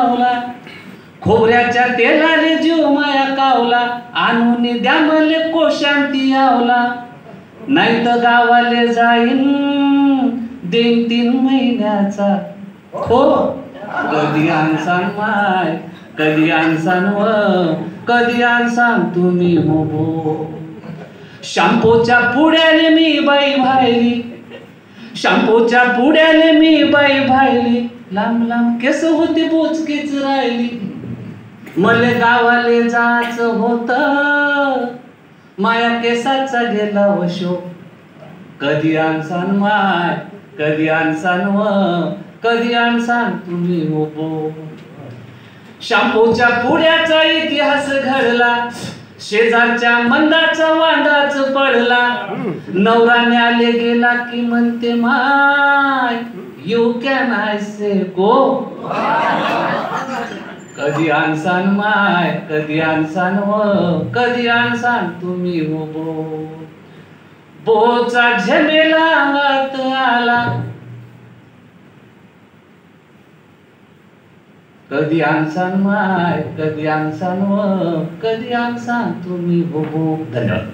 लावला, खोबऱ्याच्या तेलाने जीव माया कावला, आणून द्या मले कोशांती आवला, नाही तर गावाले जाईन देईन 3 महिन्याचा हो. कधी आणसान माय कधी आणसान व कधी आणसान तुम्ही हो. शॅम्पूच्या पुड्याने मी बाई भायली, शॅम्पूच्या पुड्याने मी बाई भायली, लांब लांब केस होती बोचकीच राहिली, मले गावाले जायचं होत, माया केसाचा गेला वशो. कधी आणसान माय कधी आणसान व कधी आणसान तुम्ही हो. शॅम्पूच्या पुड्याचा इतिहास घडला, शेजारच्या मंदाचा वांदाच पडला, नवराने आले गेला की म्हणते माय यू कॅन आय से गो. कधी आणसान माय कधी आणसान व कधी आणसान तुम्ही हो. बोचा झमेला अंगात आला, कधी आणसान माय कधी आणसान व कधी आणसान तुम्ही हो. धन्यवाद.